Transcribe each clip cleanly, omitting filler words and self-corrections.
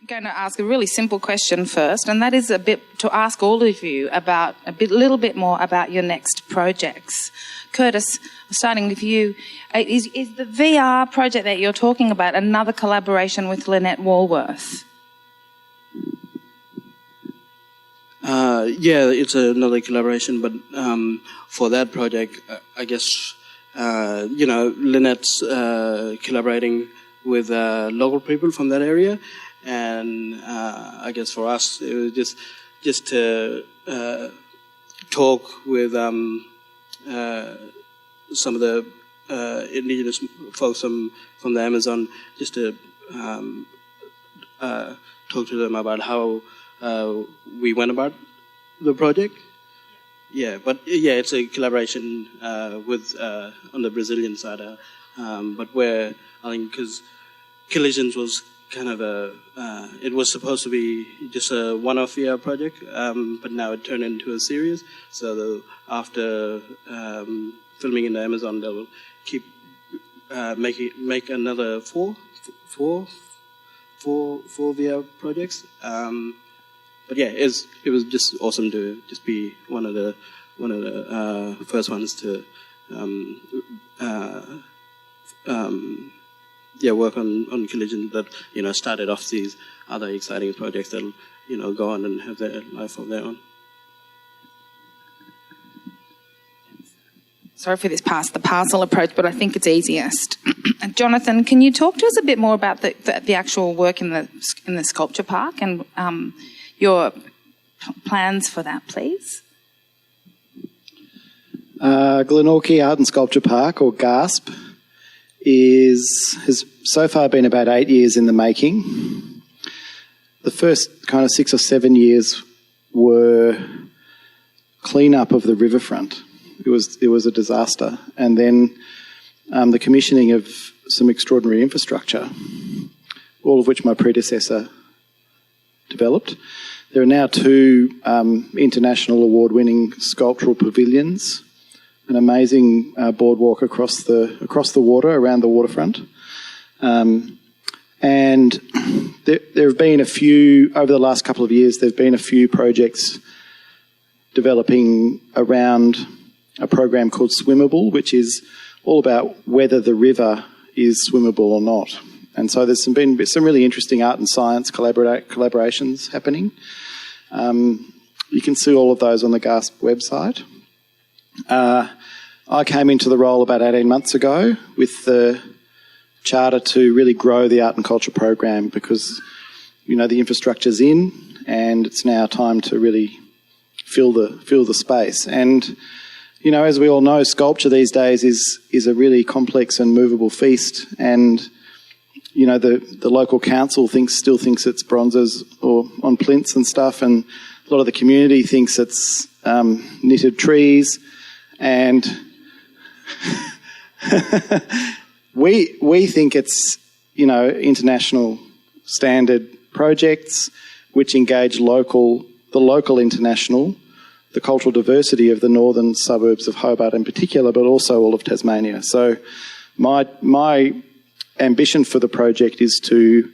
going to ask a really simple question first, and that is to ask all of you about a little bit more about your next projects. Curtis, starting with you, is the VR project that you're talking about another collaboration with Lynette Walworth? Yeah, it's another collaboration, but for that project, I guess, Lynette's collaborating with local people from that area, and I guess for us, it was just to talk with some of the indigenous folks from the Amazon, just to talk to them about how we went about the project. Yeah, but it's a collaboration with on the Brazilian side, but where I think because Collisions was kind of it was supposed to be just a one-off VR project, but now it turned into a series. So after filming in the Amazon, they will keep make another four VR projects. But yeah, it was just awesome to just be one of the first ones to work on Collision that started off these other exciting projects that'll go on and have their life of their own. Sorry for this pass the parcel approach, but I think it's easiest. Jonathon, can you talk to us a bit more about the actual work in the sculpture park and your plans for that, please? Glenorchy Art and Sculpture Park, or GASP, has so far been about 8 years in the making. The first kind of 6 or 7 years were clean-up of the riverfront. It was a disaster. And then the commissioning of some extraordinary infrastructure, all of which my predecessor developed. There are now 2 international award-winning sculptural pavilions, an amazing boardwalk across the water around the waterfront, and there have been a few over the last couple of years. There have been a few projects developing around a program called Swimmable, which is all about whether the river is swimmable or not. And so there's been some really interesting art and science collaborations happening. You can see all of those on the GASP website. I came into the role about 18 months ago with the charter to really grow the art and culture program because, the infrastructure's in and it's now time to really fill the space. And, as we all know, sculpture these days is a really complex and movable feast, and the local council still thinks it's bronzes or on plinths and stuff, and a lot of the community thinks it's knitted trees, and we think it's international standard projects which engage the local international, the cultural diversity of the northern suburbs of Hobart in particular, but also all of Tasmania. So my ambition for the project is to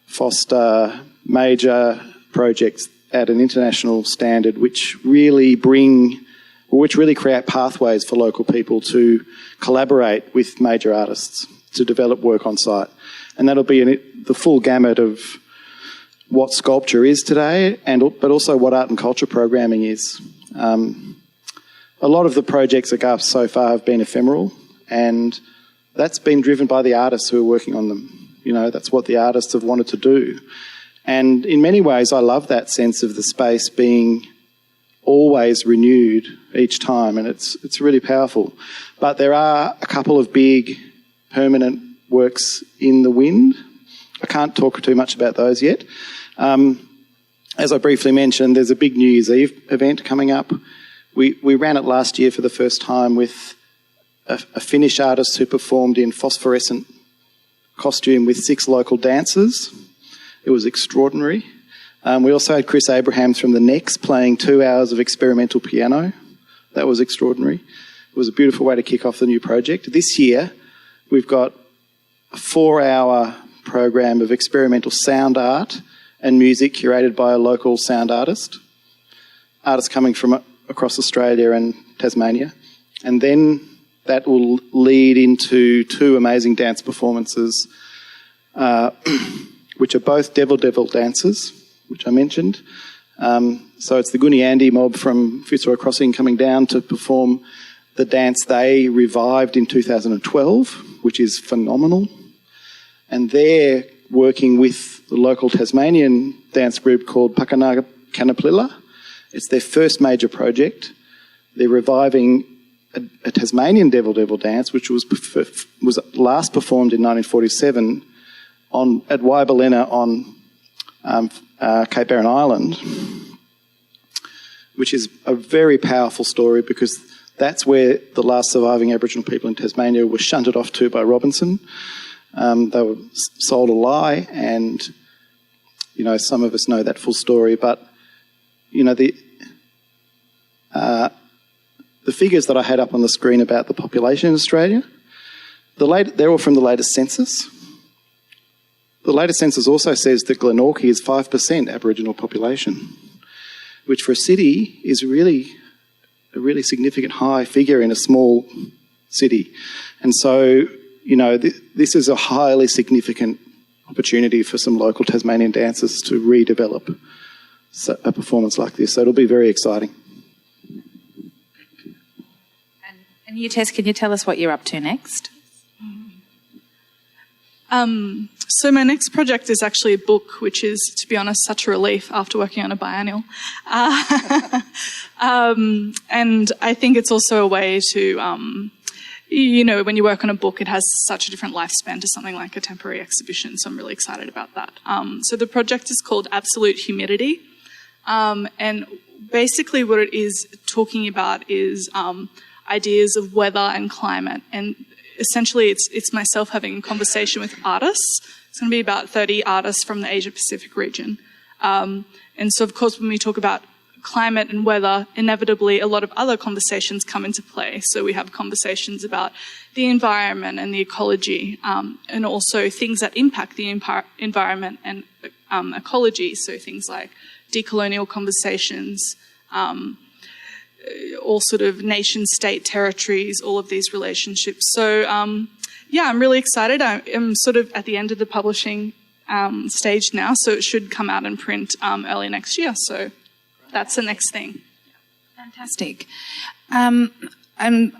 foster major projects at an international standard which really create pathways for local people to collaborate with major artists to develop work on site. And that'll be the full gamut of what sculpture is today, but also what art and culture programming is. A lot of the projects at GARP so far have been ephemeral, and that's been driven by the artists who are working on them. That's what the artists have wanted to do. And in many ways, I love that sense of the space being always renewed each time, and it's really powerful. But there are a couple of big permanent works in the wind. I can't talk too much about those yet. As I briefly mentioned, there's a big New Year's Eve event coming up. We ran it last year for the first time with a Finnish artist who performed in phosphorescent costume with 6 local dancers. It was extraordinary. We also had Chris Abrahams from the Nexus playing 2 hours of experimental piano. That was extraordinary. It was a beautiful way to kick off the new project. This year, we've got a 4-hour program of experimental sound art and music curated by a local sound artist. Artists coming from across Australia and Tasmania. And then that will lead into 2 amazing dance performances, which are both Devil dances, which I mentioned. So it's the Gooniyandi mob from Fitzroy Crossing coming down to perform the dance they revived in 2012, which is phenomenal. And they're working with the local Tasmanian dance group called Pakanaga Kanaplila. It's their first major project. They're reviving a Tasmanian Devil dance, which was last performed in 1947 at Waibalena on Cape Barren Island, which is a very powerful story because that's where the last surviving Aboriginal people in Tasmania were shunted off to by Robinson. They were sold a lie, and some of us know that full story. But the figures that I had up on the screen about the population in Australia, they're all from the latest census. The latest census also says that Glenorchy is 5% Aboriginal population, which for a city is a really significant high figure in a small city. And so, this is a highly significant opportunity for some local Tasmanian dancers to redevelop a performance like this. So it'll be very exciting. And you, Tess, can you tell us what you're up to next? So my next project is actually a book, which is, to be honest, such a relief after working on a biennial. And I think it's also a way to, when you work on a book, it has such a different lifespan to something like a temporary exhibition. So I'm really excited about that. So the project is called Absolute Humidity. And basically what it is talking about is ideas of weather and climate. And essentially it's myself having a conversation with artists. It's going to be about 30 artists from the Asia-Pacific region. And so, of course, when we talk about climate and weather, inevitably a lot of other conversations come into play. So we have conversations about the environment and the ecology, and also things that impact the environment and ecology. So things like decolonial conversations, all sort of nation-state territories, all of these relationships. So, I'm really excited. I'm sort of at the end of the publishing stage now, so it should come out in print early next year. So that's the next thing. Fantastic. And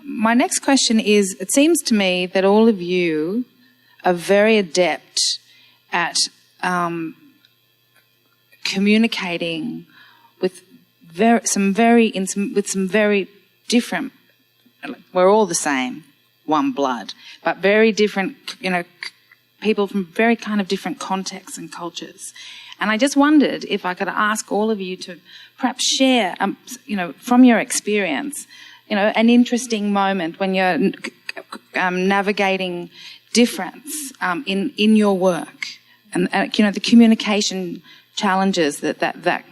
my next question is, it seems to me that all of you are very adept at communicating with some very different, we're all the same, one blood, but very different, people from very kind of different contexts and cultures. And I just wondered if I could ask all of you to perhaps share, from your experience, an interesting moment when you're navigating difference in your work, and the communication challenges that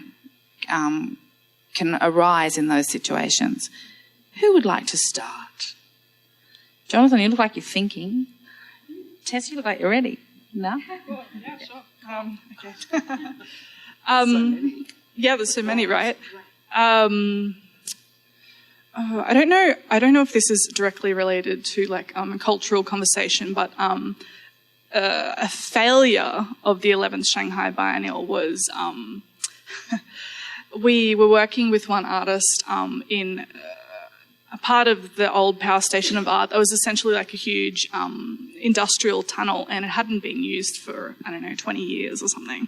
can arise in those situations. Who would like to start? Jonathon, you look like you're thinking. Tess, you look like you're ready. No? Yeah, sure. Okay. Yeah, there's so many, right? I don't know if this is directly related to a cultural conversation, but a failure of the 11th Shanghai Biennial was we were working with one artist in a part of the old power station of art that was essentially like a huge industrial tunnel, and it hadn't been used for, 20 years or something.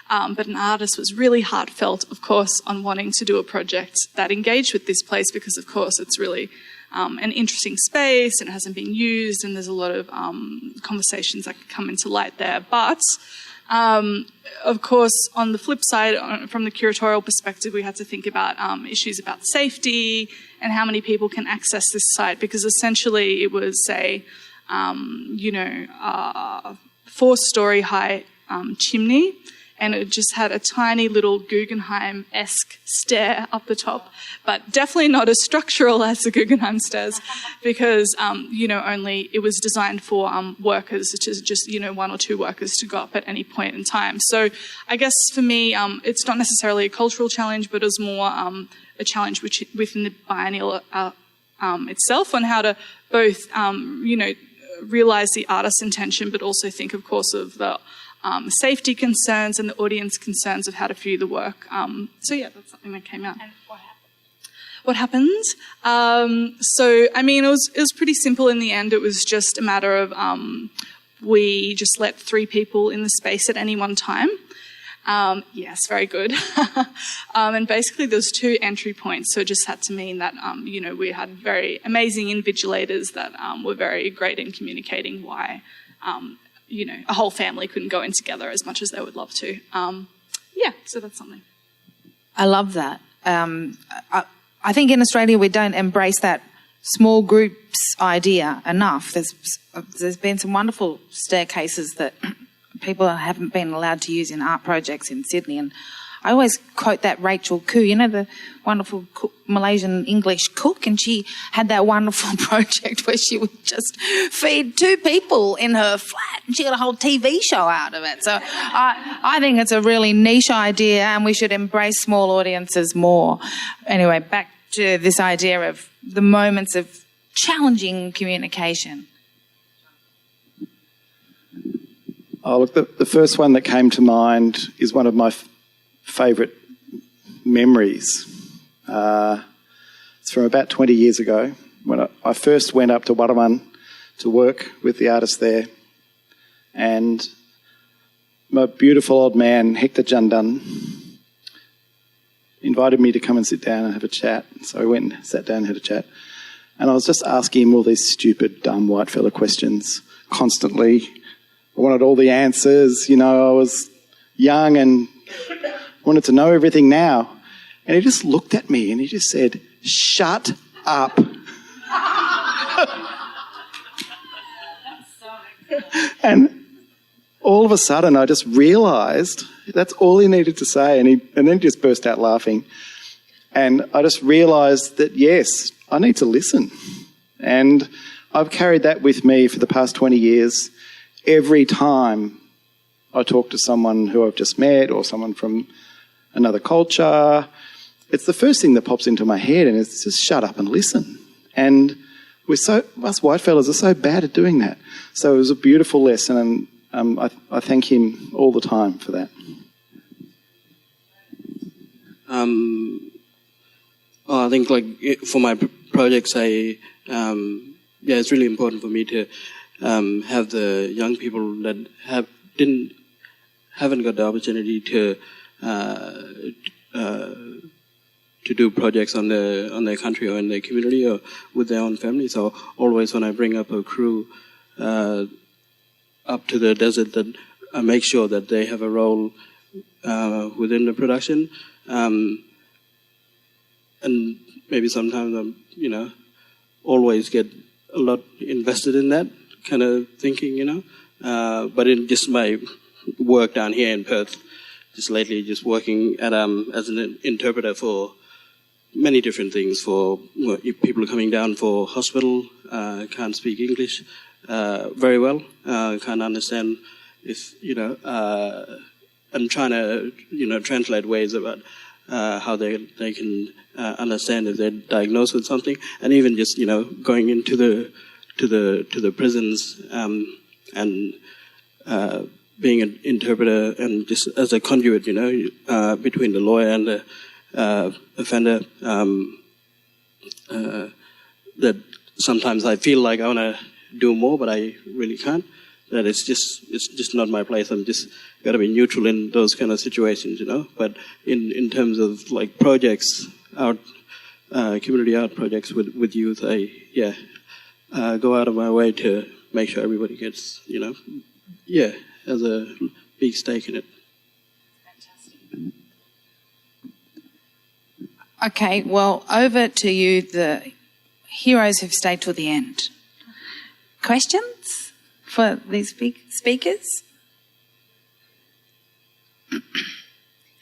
But an artist was really heartfelt, of course, on wanting to do a project that engaged with this place because, of course, it's really an interesting space and it hasn't been used, and there's a lot of conversations that come into light there. But, of course, on the flip side, from the curatorial perspective, we had to think about issues about safety and how many people can access this site, because essentially it was a 4-story high chimney, and it just had a tiny little Guggenheim-esque stair up the top, but definitely not as structural as the Guggenheim stairs, because only it was designed for workers, to just 1 or 2 workers to go up at any point in time. So I guess for me, it's not necessarily a cultural challenge, but it was more a challenge within the biennial itself on how to both realise the artist's intention, but also think, of course, of the safety concerns and the audience concerns of how to view the work. That's something that came out. And what happened? It was pretty simple in the end. It was just a matter of we just let 3 people in the space at any one time. Yes, very good. And basically there was 2 entry points, so it just had to mean that, we had very amazing invigilators that were very great in communicating why, a whole family couldn't go in together as much as they would love to. So that's something. I love that. I think in Australia we don't embrace that small groups idea enough. There's been some wonderful staircases that people haven't been allowed to use in art projects in Sydney. And I always quote that Rachel Khoo, the wonderful Malaysian English cook, and she had that wonderful project where she would just feed 2 people in her flat, and she got a whole TV show out of it. So I think it's a really niche idea, and we should embrace small audiences more. Anyway, back to this idea of the moments of challenging communication. Oh, look, the first one that came to mind is one of my favourite memories. It's from about 20 years ago when I first went up to Warraman to work with the artist there, and my beautiful old man, Hector Jandan, invited me to come and sit down and have a chat. So I went and sat down and had a chat. And I was just asking him all these stupid, dumb white fella questions constantly. I wanted all the answers, I was young and wanted to know everything now. And he just looked at me and he just said, "Shut up." And all of a sudden I just realised that's all he needed to say, and then he just burst out laughing. And I just realised that, yes, I need to listen. And I've carried that with me for the past 20 years. Every time I talk to someone who I've just met or someone from another culture, it's the first thing that pops into my head, and it's just shut up and listen. And us white fellas are so bad at doing that. So it was a beautiful lesson, and I thank him all the time for that. I think for my projects, it's really important for me to have the young people that haven't got the opportunity to do projects on their country or in their community or with their own family. So always when I bring up a crew up to the desert, that I make sure that they have a role within the production. And maybe sometimes I'm, always get a lot invested in that kind of thinking, but in just my work down here in Perth, just lately, just working at as an interpreter for many different things. For people coming down for hospital, can't speak English very well, can't understand if I'm trying to translate ways about how they can understand if they're diagnosed with something, and even just going into the prisons and being an interpreter and just as a conduit, between the lawyer and the offender. That sometimes I feel like I want to do more, but I really can't. That it's just not my place. I'm just got to be neutral in those kind of situations, But in terms of projects, community art projects with youth, I go out of my way to make sure everybody gets, has a big stake in it. Fantastic. Okay, well, over to you, the heroes who've stayed till the end. Questions for these speakers?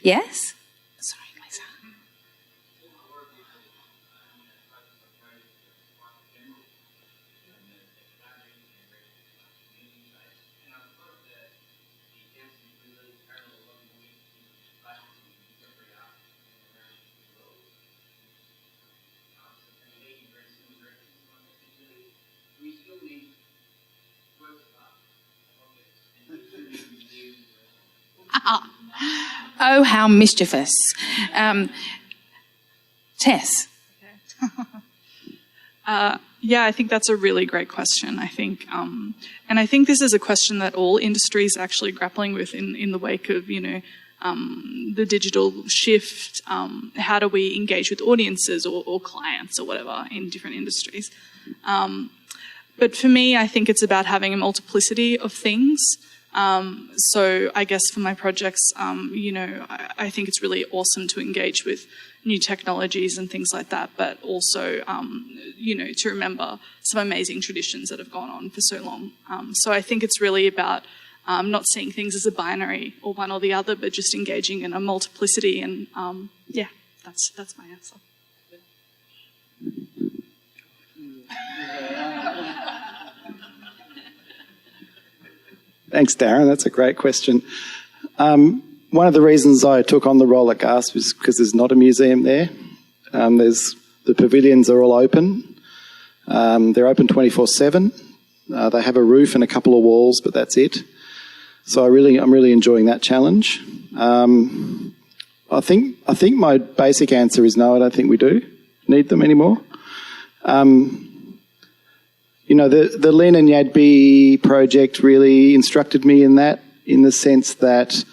Yes? Sorry, Lisa. Oh, how mischievous. Tess. Yeah, I think that's a really great question. I think, and I think this is a question that all industries are actually grappling with in the wake of, the digital shift. How do we engage with audiences or clients or whatever in different industries? But for me, I think it's about having a multiplicity of things. So I guess for my projects, I think it's really awesome to engage with new technologies and things like that, but also, to remember some amazing traditions that have gone on for so long. So I think it's really about not seeing things as a binary or one or the other, but just engaging in a multiplicity. And that's my answer. Thanks, Darren. That's a great question. One of the reasons I took on the role at GASP is because there's not a museum there. The pavilions are all open. They're open 24/7. They have a roof and a couple of walls, but that's it. So I'm really enjoying that challenge. I think my basic answer is no. I don't think we do need them anymore. The Lynn and Yadby project really instructed me in that, in the sense that,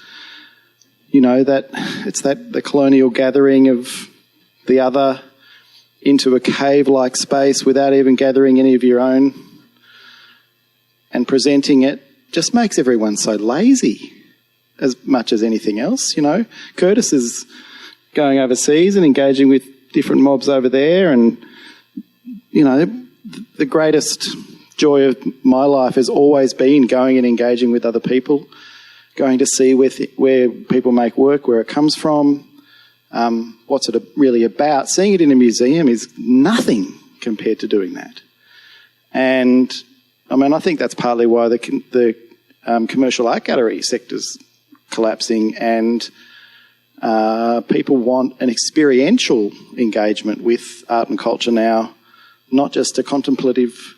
that it's the colonial gathering of the other into a cave-like space without even gathering any of your own and presenting it just makes everyone so lazy as much as anything else, Curtis is going overseas and engaging with different mobs over there, and, the greatest joy of my life has always been going and engaging with other people, going to see where people make work, where it comes from, what's it really about. Seeing it in a museum is nothing compared to doing that. And, I think that's partly why the commercial art gallery sector's collapsing, and people want an experiential engagement with art and culture now, not just a contemplative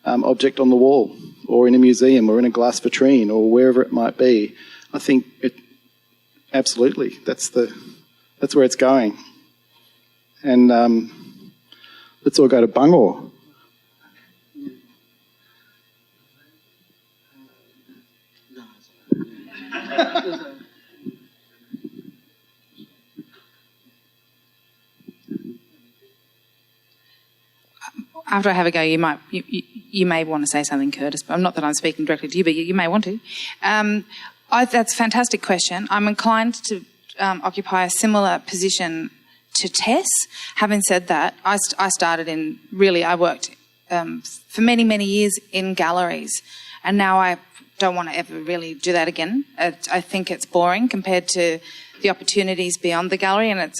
object on the wall or in a museum or in a glass vitrine or wherever it might be. I think absolutely that's where it's going. And let's all go to Bungor. After I have a go, you may want to say something, Curtis. But not that I'm speaking directly to you, but you may want to. That's a fantastic question. I'm inclined to occupy a similar position to Tess. Having said that, I worked for many, many years in galleries, and now I don't want to ever really do that again. I think it's boring compared to the opportunities beyond the gallery, and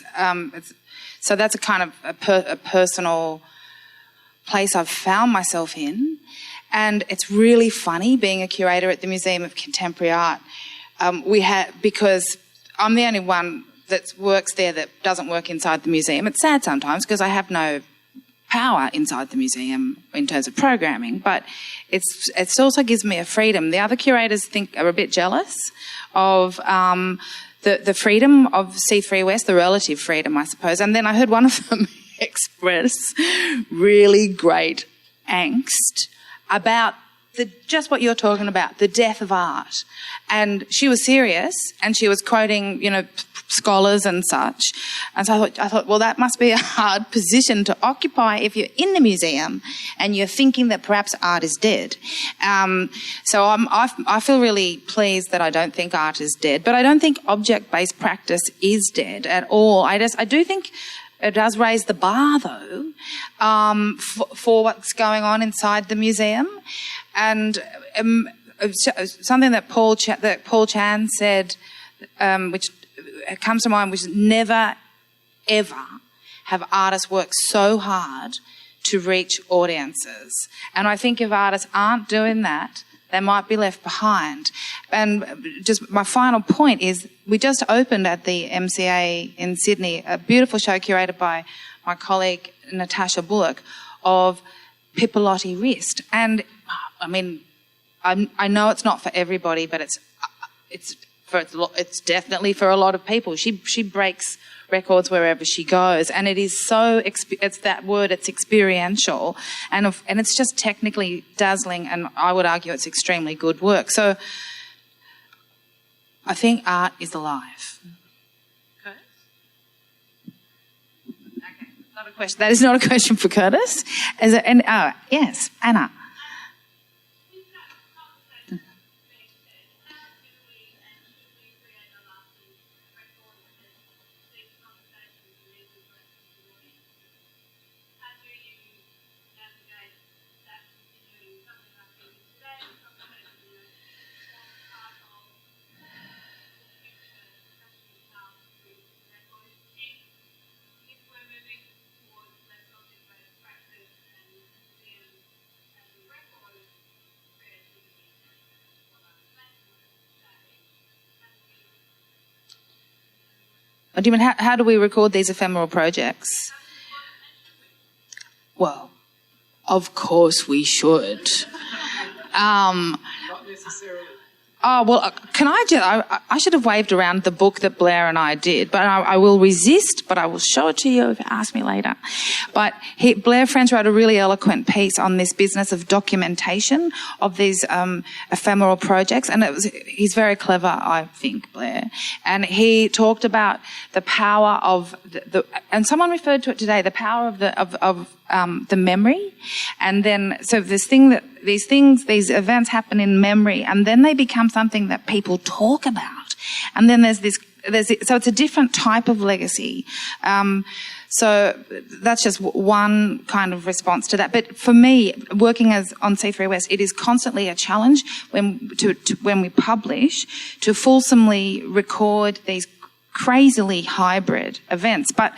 so that's a kind of a personal place I've found myself in. And it's really funny being a curator at the Museum of Contemporary Art. Because I'm the only one that works there that doesn't work inside the museum. It's sad sometimes because I have no power inside the museum in terms of programming, but it also gives me a freedom. The other curators are a bit jealous of the freedom of C3 West, the relative freedom, I suppose. And then I heard one of them express really great angst about just what you're talking about, the death of art. And she was serious, and she was quoting, scholars and such. And so I thought, well, that must be a hard position to occupy if you're in the museum and you're thinking that perhaps art is dead. So I feel really pleased that I don't think art is dead, but I don't think object-based practice is dead at all. I do think it does raise the bar, though, for what's going on inside the museum. And something that Paul Chan said which comes to mind, which is never, ever have artists worked so hard to reach audiences. And I think if artists aren't doing that, they might be left behind. And just my final point is, we just opened at the MCA in Sydney a beautiful show curated by my colleague Natasha Bullock of Pipilotti wrist. And I mean, I know it's not for everybody, but it's definitely for a lot of people. She breaks records wherever she goes, and it is so, it's that word, it's experiential, and it's just technically dazzling, and I would argue it's extremely good work. So I think art is alive. Curtis? Okay, not a question. That is not a question for Curtis. Yes, Anna. Do you mean how do we record these ephemeral projects? Well, of course we should. Not necessarily. Oh, well, can I should have waved around the book that Blair and I did, but I will resist, but I will show it to you if you ask me later. But Blair French wrote a really eloquent piece on this business of documentation of these ephemeral projects, and he's very clever, I think, Blair. And he talked about the power of and someone referred to it today, the power of the memory, and then so these events happen in memory, and then they become something that people talk about, and then so it's a different type of legacy. So that's just one kind of response to that. But for me, working on C3 West, it is constantly a challenge when we publish to fulsomely record these crazily hybrid events, but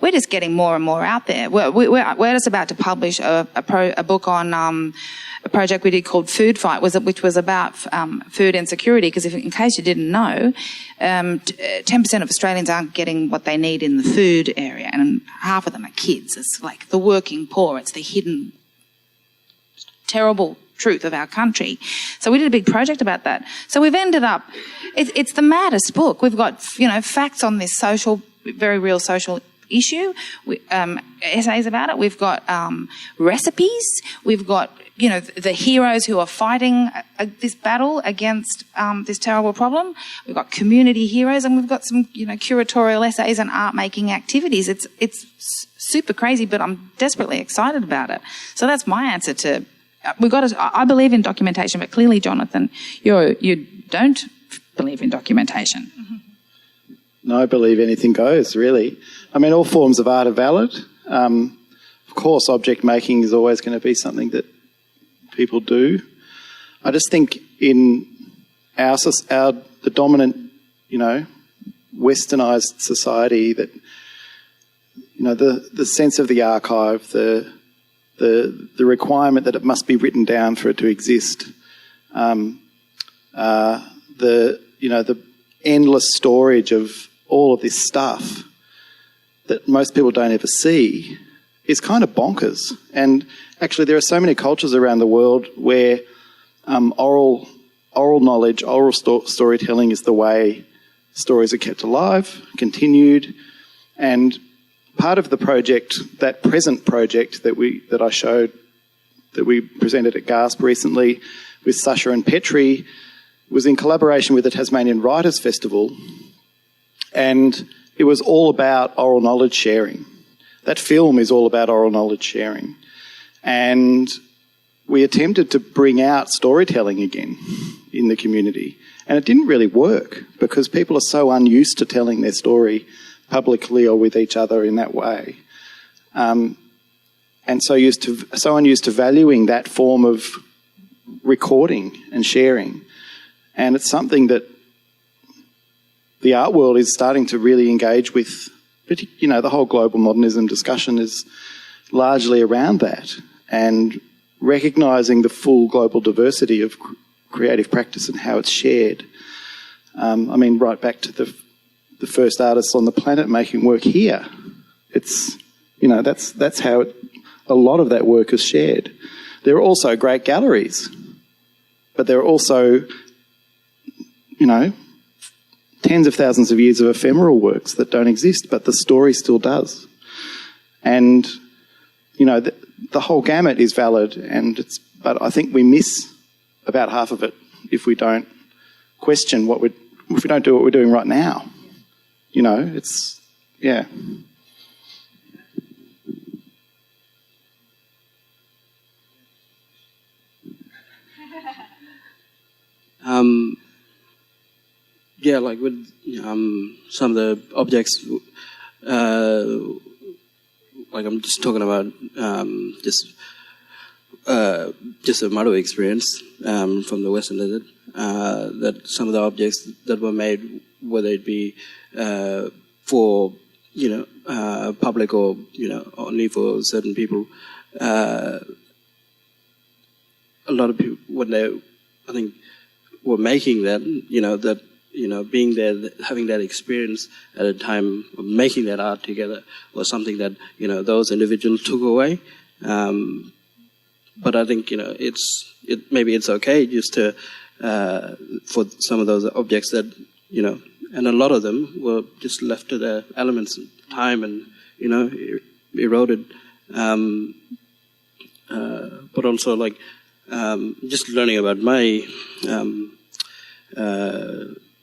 we're just getting more and more out there. We're just about to publish a book on a project we did called Food Fight, which was about food insecurity, because in case you didn't know, 10% of Australians aren't getting what they need in the food area, and half of them are kids. It's like the working poor. It's the hidden terrible truth of our country. So we did a big project about that. So we've ended up, it's the maddest book. We've got, facts on this very real social issue, essays about it. We've got recipes. We've got, the heroes who are fighting this battle against this terrible problem. We've got community heroes, and we've got some, curatorial essays and art-making activities. It's super crazy, but I'm desperately excited about it. So that's my answer to... I believe in documentation, but clearly, Jonathon, you don't believe in documentation. No, I believe anything goes, really. I mean, all forms of art are valid. Of course, object making is always going to be something that people do. I just think in the dominant, westernised society, that, the sense of the archive, the requirement that it must be written down for it to exist, the endless storage of all of this stuff that most people don't ever see is kind of bonkers. And actually there are so many cultures around the world where oral knowledge, oral storytelling is the way stories are kept alive, continued, and part of the project, that present project that I showed, that we presented at GASP recently with Sasha and Petri, was in collaboration with the Tasmanian Writers' Festival, and it was all about oral knowledge sharing. That film is all about oral knowledge sharing. And we attempted to bring out storytelling again in the community, and it didn't really work because people are so unused to telling their story publicly or with each other in that way, and so unused to valuing that form of recording and sharing. And it's something that the art world is starting to really engage with, you know, the whole global modernism discussion is largely around that, and recognising the full global diversity of creative practice and how it's shared. I mean, right back to the first artists on the planet making work here. It's, you know, that's how a lot of that work is shared. There are also great galleries, but there are also, you know, tens of thousands of years of ephemeral works that don't exist, but the story still does. And, you know, the whole gamut is valid, but I think we miss about half of it if we don't question if we don't do what we're doing right now. You know, it's, yeah. Yeah, like with some of the objects, like I'm just talking about just a model experience from the Western Desert, that some of the objects that were made, whether it be for, you know, public or, you know, only for certain people, a lot of people, when they, I think, were making that, being there, having that experience at a time of making that art together was something that, you know, those individuals took away. But I think, you know, maybe it's okay just to, for some of those objects that, you know, and a lot of them were just left to their elements and time and, you know, eroded. But also, like, just learning about my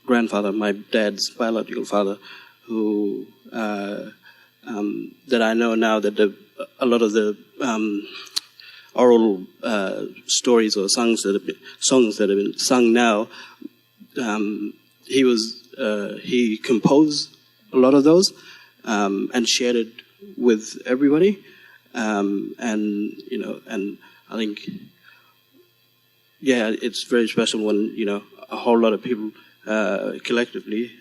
grandfather, my dad's biological father, who that I know now that a lot of the oral stories or songs that have been sung now, he composed a lot of those and shared it with everybody, and you know, and I think, yeah, it's very special when, you know, a whole lot of people collectively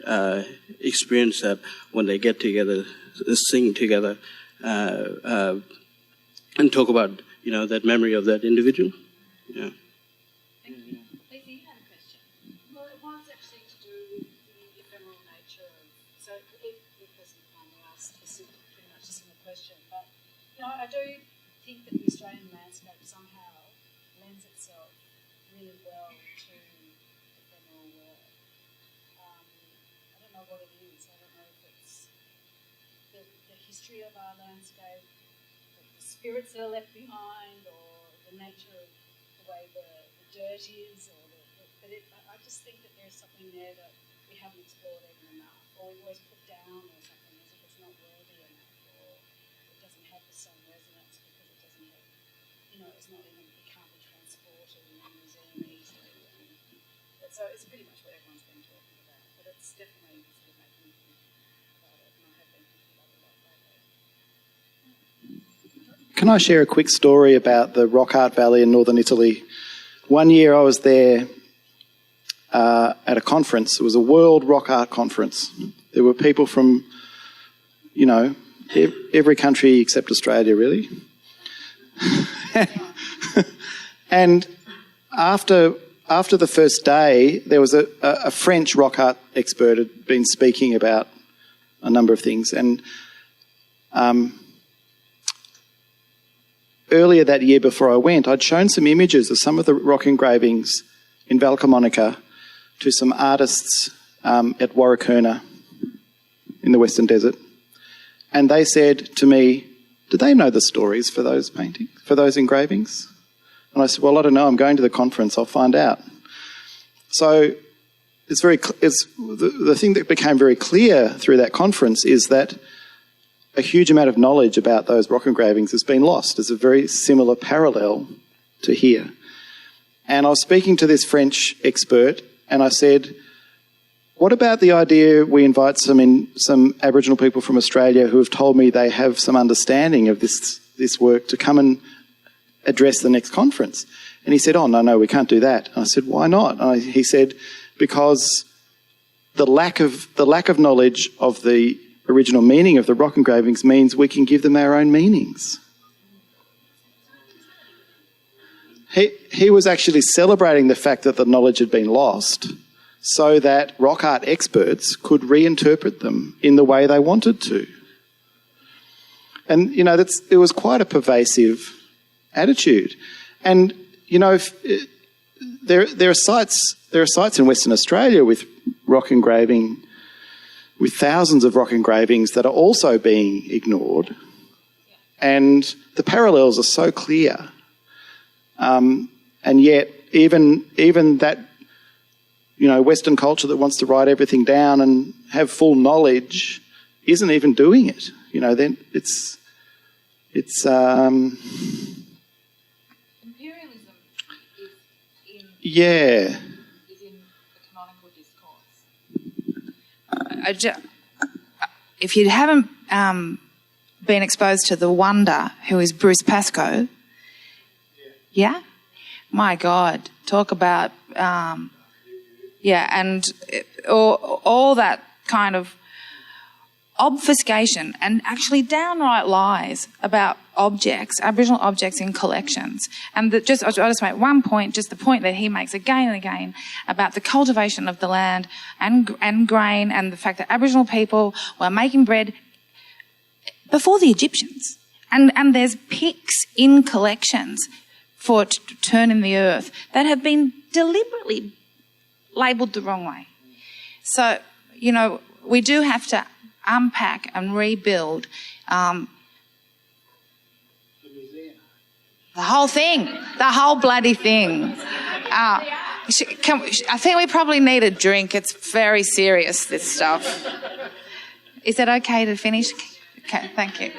experience that when they get together, sing together, and talk about, you know, that memory of that individual. Yeah. Thank you. Lisa, you had a question. Well, it was actually to do with the ephemeral nature of, so if the person kindly asked pretty much a similar question, but, you know, I do think that the Australian landscape somehow lends itself really well to ephemeral work. I don't know what it is. I don't know if it's the history of our landscape, the spirits that are left behind, or the nature of the way the dirt is, or I just think that there's something there that we haven't explored even enough, or we always put down or something as if it's not worthy enough, or it doesn't have the same resonance because it doesn't have, you know, it's not even, it can't be transported in a museum easily. And so it's pretty much what everyone's been talking about, but it's definitely sort of making me think about it, and I have been thinking about it a lot lately. Can I share a quick story about the Rock Art Valley in northern Italy? One year I was there at a conference. It was a World Rock Art Conference. There were people from, you know, every country except Australia, really. And after the first day, there was a French rock art expert who had been speaking about a number of things. And earlier that year before I went, I'd shown some images of some of the rock engravings in Valcamonica to some artists at Warrakurna in the Western Desert. And they said to me, do they know the stories for those paintings, for those engravings? And I said, well, I don't know, I'm going to the conference, I'll find out. So the thing that became very clear through that conference is that a huge amount of knowledge about those rock engravings has been lost. There's a very similar parallel to here. And I was speaking to this French expert, and I said, what about the idea we invite some Aboriginal people from Australia who have told me they have some understanding of this work to come and address the next conference? And he said, oh, no, we can't do that. And I said, why not? And he said, because the lack of knowledge of the original meaning of the rock engravings means we can give them our own meanings. He was actually celebrating the fact that the knowledge had been lost so that rock art experts could reinterpret them in the way they wanted to. And, it was quite a pervasive attitude. And, there are sites in Western Australia with rock engraving, with thousands of rock engravings that are also being ignored. And the parallels are so clear. And yet, even that, Western culture that wants to write everything down and have full knowledge isn't even doing it. Then it's imperialism is in the canonical discourse. If you haven't been exposed to the wonder who is Bruce Pascoe, yeah? My God, talk about, and all that kind of obfuscation and actually downright lies about objects, Aboriginal objects in collections. And I'll just make one point, just the point that he makes again and again about the cultivation of the land and grain, and the fact that Aboriginal people were making bread before the Egyptians. And there's picks in collections for turn in the earth that have been deliberately labelled the wrong way. So, we do have to unpack and rebuild the whole thing, the whole bloody thing. I think we probably need a drink. It's very serious, this stuff. Is that okay to finish? Okay, thank you.